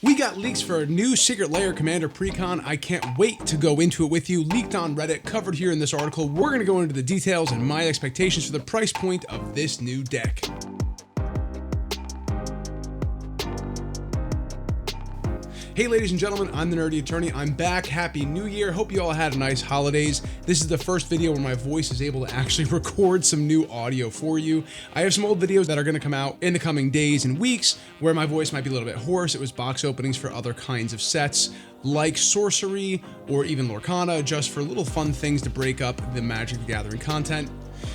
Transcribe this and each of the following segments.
We got leaks for a new Secret Lair Commander Precon. I can't wait to go into it with you. Leaked on Reddit, covered here in this article. We're going to go into the details and my expectations for the price point of this new deck. Hey ladies and gentlemen, I'm the Nerdy Attorney. I'm back. Happy New Year. Hope you all had a nice holidays. This is the first video where my voice is able to actually record some new audio for you. I have some old videos that are going to come out in the coming days and weeks where my voice might be a little bit hoarse. It was box openings for other kinds of sets like Sorcery or even Lorcana, just for little fun things to break up the Magic the Gathering content.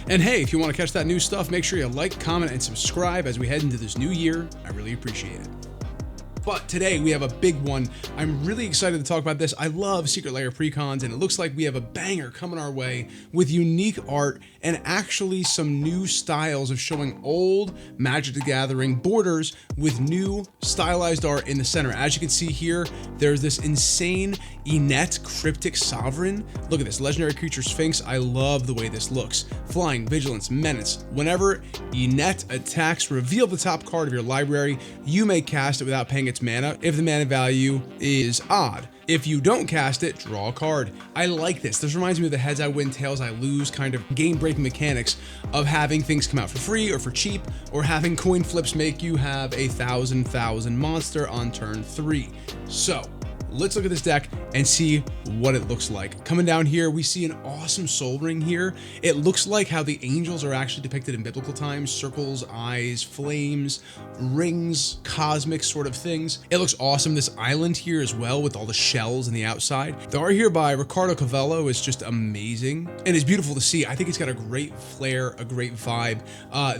And hey, if you want to catch that new stuff, make sure you like, comment, and subscribe as we head into this new year. I really appreciate it. But today we have a big one. I'm really excited to talk about this. I love Secret Lair Precons, and it looks like we have a banger coming our way with unique art and actually some new styles of showing old Magic the Gathering borders with new stylized art in the center. As you can see here, there's this insane Inet Cryptic Sovereign. Look at this, legendary creature Sphinx. I love the way this looks. Flying, Vigilance, Menace. Whenever Inet attacks, reveal the top card of your library. You may cast it without paying its mana if the mana value is odd. If you don't cast it, draw a card. I like this. This reminds me of the heads I win, tails I lose kind of game-breaking mechanics of having things come out for free or for cheap, or having coin flips make you have a 1,000 monster on turn 3. So let's look at this deck and see what it looks like. Coming down here, we see an awesome Soul Ring here. It looks like how the angels are actually depicted in biblical times. Circles, eyes, flames, rings, cosmic sort of things. It looks awesome. This island here as well with all the shells on the outside. The art here by Ricardo Cavallo is just amazing and it's beautiful to see. I think it's got a great flair, a great vibe.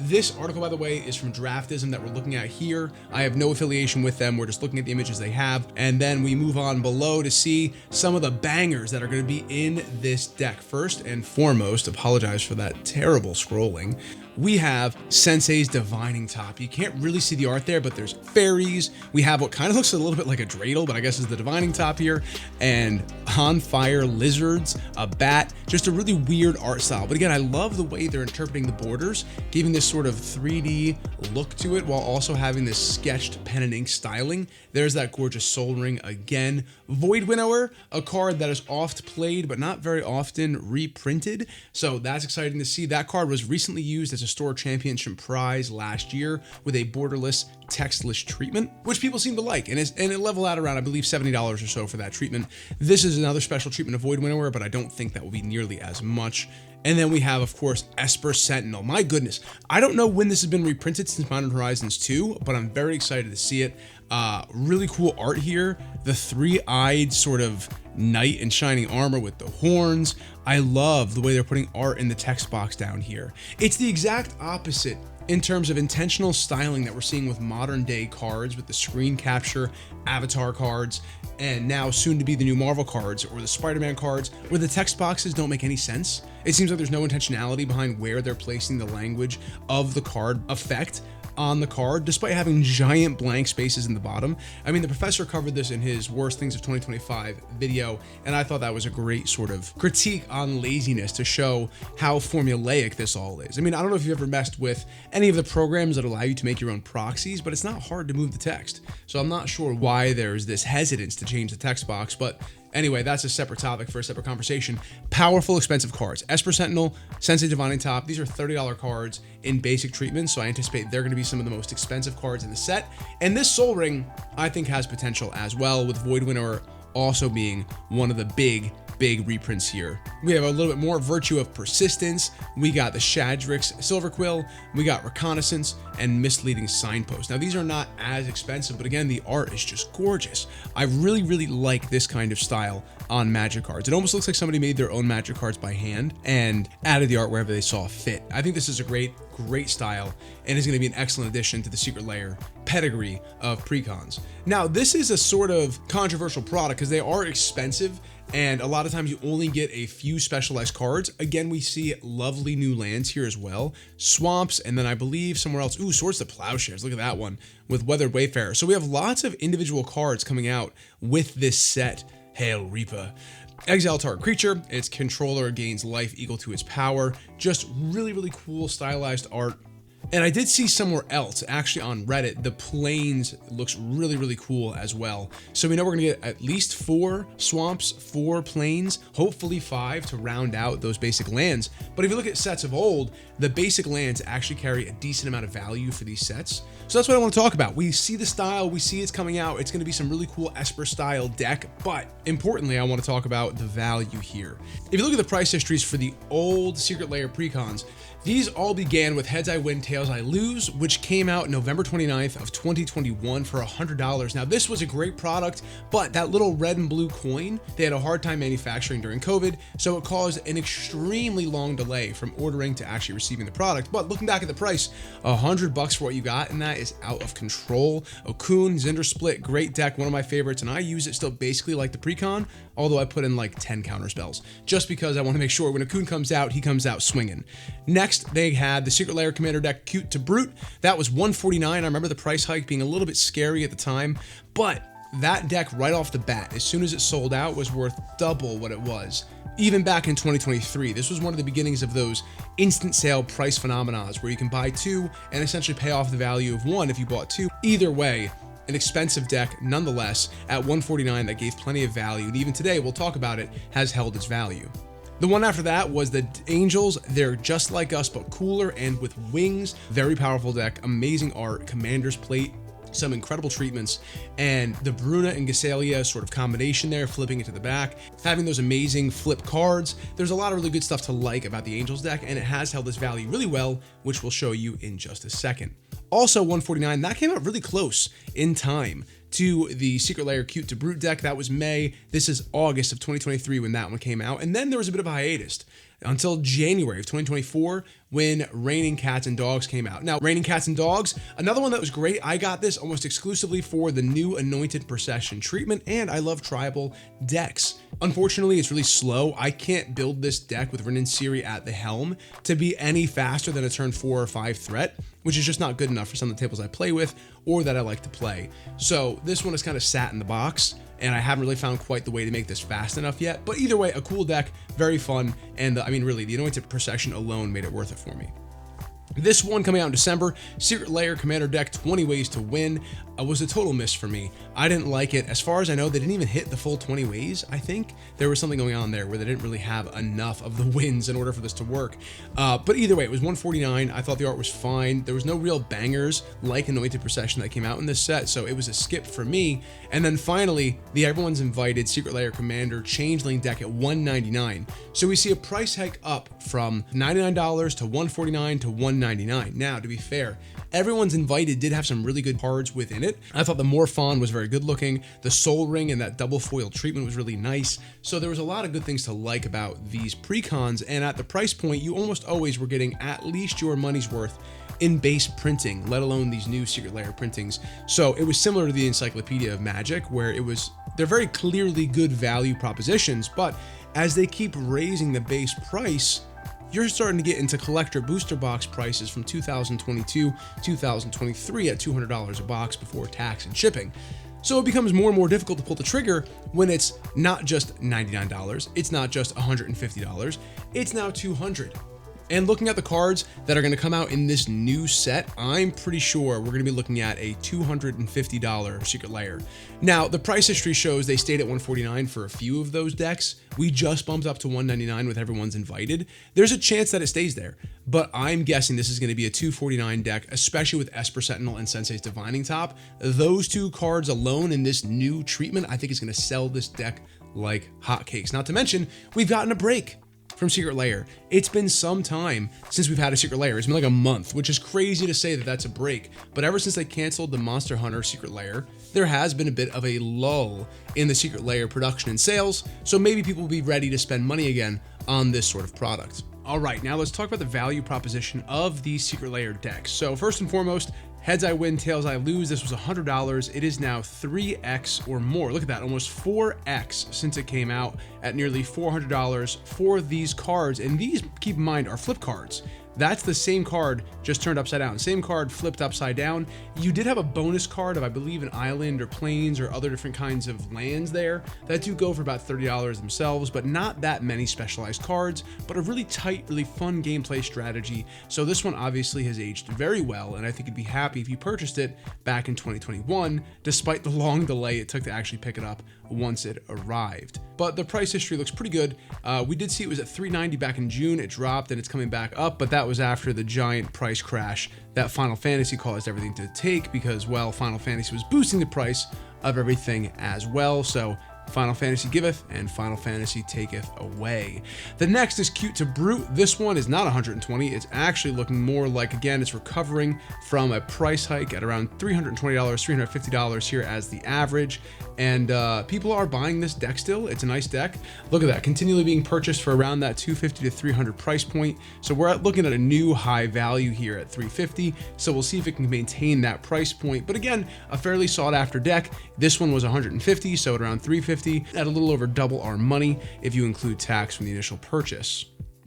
This article, by the way, is from Draftism that we're looking at here. I have no affiliation with them. We're just looking at the images they have. And then we move on below to see some of the bangers that are going to be in this deck. First and foremost, apologize for that terrible scrolling, we have Sensei's Divining Top. You can't really see the art there, but there's fairies. We have what kind of looks a little bit like a dreidel, but I guess is the Divining Top here, and on fire lizards, a bat, just a really weird art style. But again, I love the way they're interpreting the borders, giving this sort of 3D look to it while also having this sketched pen and ink styling. There's that gorgeous Soul Ring again. Void Winnower, a card that is oft played but not very often reprinted, so that's exciting to see. That card was recently used as a store championship prize last year with a borderless textless treatment, which people seem to like, and it leveled out around, I believe, $70 or so for that treatment. This is another special treatment of Void Winnower, but I don't think that will be nearly as much. And then we have, of course, Esper Sentinel. My goodness, I don't know when this has been reprinted since Modern Horizons 2, but I'm very excited to see it. Really cool art here. The three-eyed sort of knight in shining armor with the horns. I love the way they're putting art in the text box down here. It's the exact opposite in terms of intentional styling that we're seeing with modern day cards, with the screen capture avatar cards, and now soon to be the new Marvel cards or the Spider-Man cards, where the text boxes don't make any sense. It seems like there's no intentionality behind where they're placing the language of the card effect on the card, despite having giant blank spaces in the bottom. I mean, the professor covered this in his Worst Things of 2025 video, and I thought that was a great sort of critique on laziness to show how formulaic this all is. I mean, I don't know if you've ever messed with any of the programs that allow you to make your own proxies, but it's not hard to move the text. So I'm not sure why there's this hesitance to change the text box, but anyway, that's a separate topic for a separate conversation. Powerful, expensive cards. Esper Sentinel, Sensei Divining Top. These are $30 cards in basic treatment, so I anticipate they're going to be some of the most expensive cards in the set. And this Soul Ring, I think, has potential as well, with Void Winnower also being one of the big reprints here. We have a little bit more Virtue of Persistence. We got the Shadrix Silver Quill. We got Reconnaissance and Misleading Signpost. Now, these are not as expensive, but again, the art is just gorgeous. I really like this kind of style on Magic cards. It almost looks like somebody made their own Magic cards by hand and added the art wherever they saw fit. I think this is a great style and is going to be an excellent addition to the Secret Lair pedigree of Precons. Now, this is a sort of controversial product because they are expensive, and a lot of times you only get a few specialized cards. Again, we see lovely new lands here as well. Swamps, and then I believe somewhere else, ooh, Swords to Plowshares, look at that one, with Weathered Wayfarer. So we have lots of individual cards coming out with this set. Hail Reaper. Exile target creature, its controller gains life equal to its power. Just really cool stylized art. And I did see somewhere else, actually on Reddit, the plains looks really, really cool as well. So we know we're gonna get at least 4 swamps, 4 plains, hopefully 5 to round out those basic lands. But if you look at sets of old, the basic lands actually carry a decent amount of value for these sets. So that's what I want to talk about. We see the style, we see it's coming out. It's gonna be some really cool Esper style deck, but importantly, I want to talk about the value here. If you look at the price histories for the old Secret Lair Precons, these all began with Heads I Win, Tails I Lose, which came out November 29th of 2021 for $100. Now, this was a great product, but that little red and blue coin, they had a hard time manufacturing during COVID, so it caused an extremely long delay from ordering to actually receiving the product. But looking back at the price, $100 for what you got, and that is out of control. Okun, Zinder Split, great deck, one of my favorites, and I use it still basically like the Precon, although I put in like 10 counter spells, just because I want to make sure when Okun comes out, he comes out swinging. Next, they had the Secret Lair Commander deck, Cute to Brute. That was $149. I remember the price hike being a little bit scary at the time, but that deck right off the bat, as soon as it sold out, was worth double what it was. Even back in 2023, this was one of the beginnings of those instant sale price phenomena where you can buy 2 and essentially pay off the value of 1 if you bought 2. Either way, an expensive deck nonetheless at $149 that gave plenty of value, and even today, we'll talk about it, has held its value. The one after that was the Angels. They're just like us, but cooler and with wings. Very powerful deck, amazing art, Commander's Plate, some incredible treatments, and the Bruna and Gasalia sort of combination there, flipping it to the back, having those amazing flip cards. There's a lot of really good stuff to like about the Angels deck, and it has held its value really well, which we'll show you in just a second. Also $149, that came out really close in time to the Secret Lair Cute to Brute deck. That was May. This is August of 2023 when that one came out. And then there was a bit of a hiatus until January of 2024 when Raining Cats and Dogs came out. Now, Raining Cats and Dogs, another one that was great. I got this almost exclusively for the new Anointed Procession treatment, and I love tribal decks. Unfortunately, it's really slow. I can't build this deck with Renin Siri at the helm to be any faster than a turn 4 or 5 threat, which is just not good enough for some of the tables I play with or that I like to play. So this one has kind of sat in the box, and I haven't really found quite the way to make this fast enough yet. But either way, a cool deck, very fun, and I mean, really, the Anointed Procession alone made it worth it for me. This one coming out in December, Secret Lair Commander deck, 20 ways to win, was a total miss for me. I didn't like it. As far as I know, they didn't even hit the full 20 ways, I think. There was something going on there where they didn't really have enough of the wins in order for this to work. But either way, it was $149. I thought the art was fine. There was no real bangers like Anointed Procession that came out in this set, so it was a skip for me. And then finally, the Everyone's Invited Secret Lair Commander Changeling deck at $199. So we see a price hike up from $99 to $149 to $199. Now, to be fair, Everyone's Invited did have some really good cards within it. I thought the Morphon was very good looking. The Soul Ring and that double foil treatment was really nice. So there was a lot of good things to like about these Precons, and at the price point, you almost always were getting at least your money's worth in base printing, let alone these new Secret Lair printings. So it was similar to the Encyclopedia of Magic, where they're very clearly good value propositions, but as they keep raising the base price, you're starting to get into collector booster box prices from 2022, 2023 at $200 a box before tax and shipping. So it becomes more and more difficult to pull the trigger when it's not just $99, it's not just $150, it's now $200. And looking at the cards that are going to come out in this new set, I'm pretty sure we're going to be looking at a $250 Secret Lair. Now, the price history shows they stayed at $149 for a few of those decks. We just bumped up to $199 with Everyone's Invited. There's a chance that it stays there, but I'm guessing this is going to be a $249 deck, especially with Esper Sentinel and Sensei's Divining Top. Those two cards alone in this new treatment, I think is going to sell this deck like hotcakes. Not to mention, we've gotten a break from Secret Lair. It's been some time since we've had a Secret Lair. It's been like a month, which is crazy to say that that's a break. But ever since they canceled the Monster Hunter Secret Lair, there has been a bit of a lull in the Secret Lair production and sales. So maybe people will be ready to spend money again on this sort of product. All right, now let's talk about the value proposition of these Secret Lair decks. So first and foremost, Heads I Win, Tails I Lose. This was $100. It is now 3x or more. Look at that, almost 4x since it came out at nearly $400 for these cards. And these, keep in mind, are flip cards. That's the same card just turned upside down. Same card flipped upside down. You did have a bonus card of, I believe, an island or plains or other different kinds of lands there that do go for about $30 themselves, but not that many specialized cards, but a really tight, really fun gameplay strategy. So this one obviously has aged very well, and I think you'd be happy if you purchased it back in 2021, despite the long delay it took to actually pick it up once it arrived. But the price history looks pretty good. We did see it was at $390 back in June. It dropped and it's coming back up, but that was after the giant price crash that Final Fantasy caused everything to take because, well, Final Fantasy was boosting the price of everything as well. So Final Fantasy giveth and Final Fantasy taketh away. The next is Cute to Brute. This one is not 120. It's actually looking more like, again, it's recovering from a price hike at around $320, $350 here as the average. And people are buying this deck still. It's a nice deck. Look at that, continually being purchased for around that $250 to $300 price point. So we're looking at a new high value here at $350. So we'll see if it can maintain that price point. But again, a fairly sought after deck. This one was 150, so at around $350, at a little over double our money if you include tax from the initial purchase.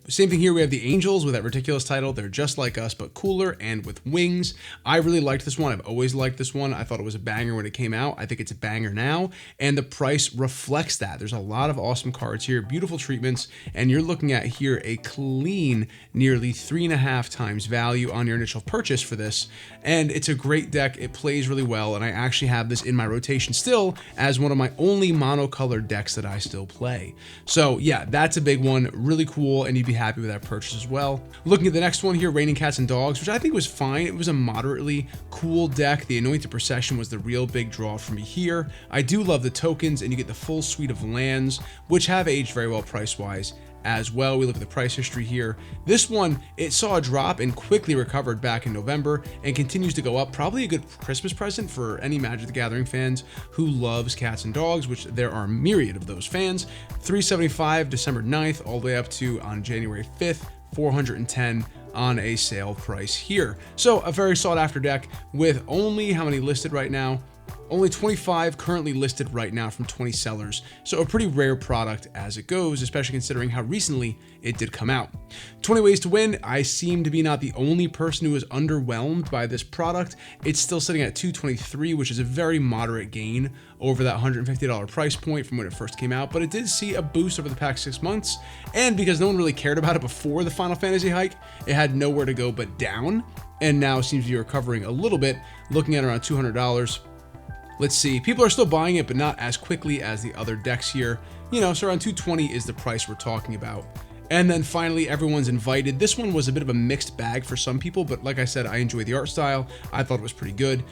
Same thing here, we have the Angels with that ridiculous title. They're just like us, but cooler and with wings. I really liked this one. I've always liked this one. I thought it was a banger when it came out. I think it's a banger now, and the price reflects that. There's a lot of awesome cards here, beautiful treatments, and you're looking at here a clean nearly 3.5 times value on your initial purchase for this, and it's a great deck. It plays really well, and I actually have this in my rotation still as one of my only monocolored decks that I still play. So yeah, that's a big one, really cool, and you'd be happy with that purchase as well. Looking at the next one here, Raining Cats and Dogs, which I think was fine. It was a moderately cool deck. The Anointed Procession was the real big draw for me here. I do love the tokens, and you get the full suite of lands, which have aged very well price-wise as well. We look at the price history here. This one, it saw a drop and quickly recovered back in November and continues to go up. Probably a good Christmas present for any Magic the Gathering fans who loves cats and dogs, which there are a myriad of those fans. $375 December 9th, all the way up to on January 5th, $410 on a sale price here. So a very sought after deck with only how many listed right now? Only 25 currently listed right now from 20 sellers, so a pretty rare product as it goes, especially considering how recently it did come out. 20 ways to win. I seem to be not the only person who is underwhelmed by this product. It's still sitting at $223, which is a very moderate gain over that $150 price point from when it first came out, but it did see a boost over the past 6 months, and because no one really cared about it before the Final Fantasy hike, it had nowhere to go but down, and now seems to be recovering a little bit, looking at around $200. Let's see, people are still buying it, but not as quickly as the other decks here. You know, so around $220 is the price we're talking about. And then finally, Everyone's Invited. This one was a bit of a mixed bag for some people, but like I said, I enjoy the art style. I thought it was pretty good.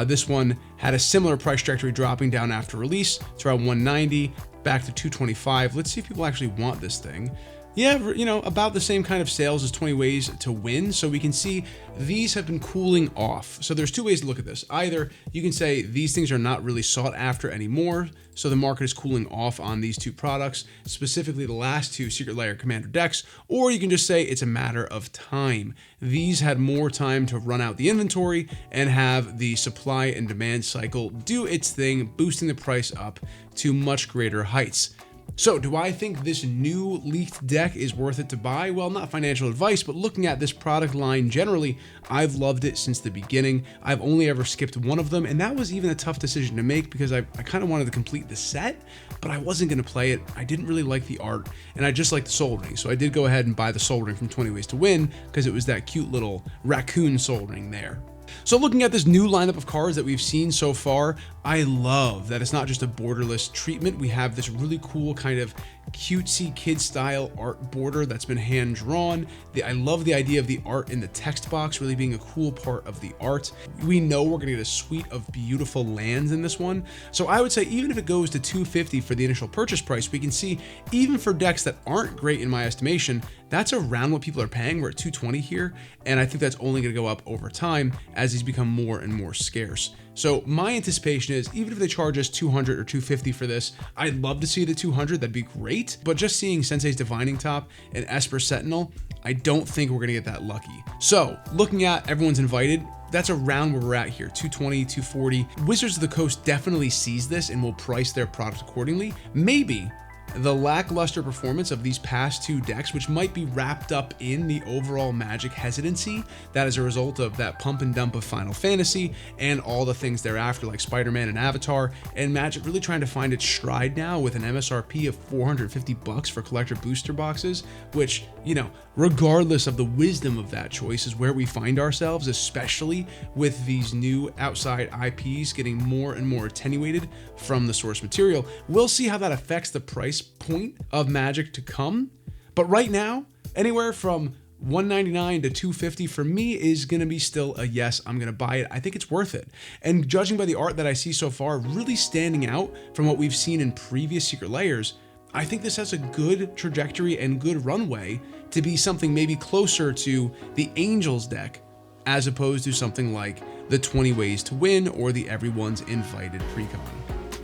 This one had a similar price trajectory, dropping down after release. It's around $190, back to $225. Let's see if people actually want this thing. Yeah, you know, about the same kind of sales as 20 ways to win. So we can see these have been cooling off. So there's two ways to look at this. Either you can say these things are not really sought after anymore, so the market is cooling off on these two products, specifically the last two Secret Lair Commander decks, or you can just say it's a matter of time. These had more time to run out the inventory and have the supply and demand cycle do its thing, boosting the price up to much greater heights. So do I think this new leaked deck is worth it to buy? Well, not financial advice, but looking at this product line generally, I've loved it since the beginning. I've only ever skipped one of them, and that was even a tough decision to make because I kind of wanted to complete the set, but I wasn't going to play it. I didn't really like the art, and I just liked the Soul Ring, so I did go ahead and buy the Soul Ring from 20 Ways to Win because it was that cute little raccoon Soul Ring there. So looking at this new lineup of cards that we've seen so far, I love that it's not just a borderless treatment. We have this really cool kind of cutesy kid style art border that's been hand drawn. I love the idea of the art in the text box really being a cool part of the art. We know we're gonna get a suite of beautiful lands in this one. So I would say even if it goes to $250 for the initial purchase price, we can see even for decks that aren't great in my estimation, that's around what people are paying. We're at $220 here, and I think that's only gonna go up over time as these become more and more scarce. So my anticipation is even if they charge us $200 or $250 for this, I'd love to see the $200, that'd be great. But just seeing Sensei's Divining Top and Esper Sentinel, I don't think we're gonna get that lucky. So looking at Everyone's Invited, that's around where we're at here, $220, $240. Wizards of the Coast definitely sees this and will price their product accordingly. Maybe the lackluster performance of these past two decks, which might be wrapped up in the overall Magic hesitancy that is a result of that pump and dump of Final Fantasy and all the things thereafter like Spider-Man and Avatar, and Magic really trying to find its stride now with an MSRP of $450 for collector booster boxes, which, you know, regardless of the wisdom of that choice is where we find ourselves, especially with these new outside IPs getting more and more attenuated from the source material. We'll see how that affects the price point of Magic to come, but right now, anywhere from $199 to $250 for me is going to be still a yes, I'm going to buy it. I think it's worth it. And judging by the art that I see so far, really standing out from what we've seen in previous Secret Lairs, I think this has a good trajectory and good runway to be something maybe closer to the Angels deck as opposed to something like the 20 Ways to Win or the Everyone's Invited Precon.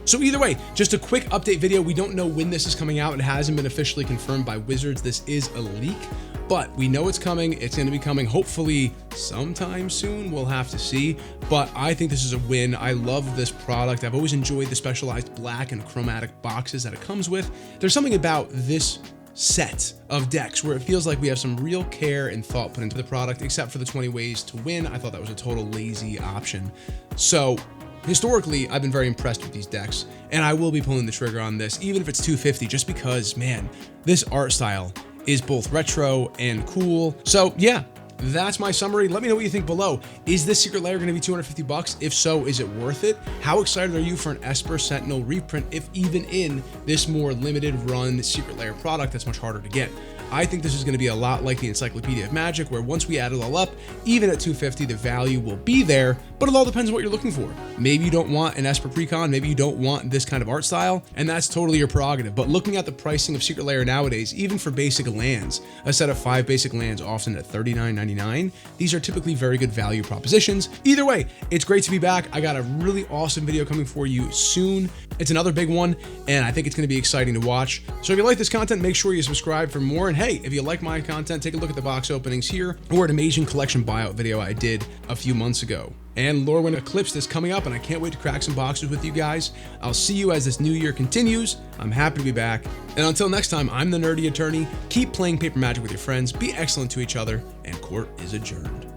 So either way, just a quick update video. We don't know when this is coming out. It hasn't been officially confirmed by Wizards. This is a leak, but we know it's coming. It's going to be coming hopefully sometime soon. We'll have to see, but I think this is a win. I love this product. I've always enjoyed the specialized black and chromatic boxes that it comes with. There's something about this set of decks where it feels like we have some real care and thought put into the product, except for the 20 Ways to Win. I thought that was a total lazy option. So historically, I've been very impressed with these decks, and I will be pulling the trigger on this, even if it's $250, just because, man, this art style is both retro and cool. So yeah, that's my summary. Let me know what you think below. Is this Secret Lair going to be $250? If so, is it worth it? How excited are you for an Esper Sentinel reprint, if even in this more limited run Secret Lair product that's much harder to get? I think this is going to be a lot like the Encyclopedia of Magic, where once we add it all up, even at $250, the value will be there, but it all depends on what you're looking for. Maybe you don't want an Esper Precon, maybe you don't want this kind of art style, and that's totally your prerogative. But looking at the pricing of Secret Lair nowadays, even for basic lands, a set of 5 basic lands often at $39.99, these are typically very good value propositions. Either way, it's great to be back. I got a really awesome video coming for you soon. It's another big one, and I think it's going to be exciting to watch. So if you like this content, make sure you subscribe for more. And hey, if you like my content, take a look at the box openings here or an Amazing Collection buyout video I did a few months ago. And Lorwyn Eclipse is coming up, and I can't wait to crack some boxes with you guys. I'll see you as this new year continues. I'm happy to be back. And until next time, I'm the Nerdy Attorney. Keep playing paper magic with your friends, be excellent to each other, and court is adjourned.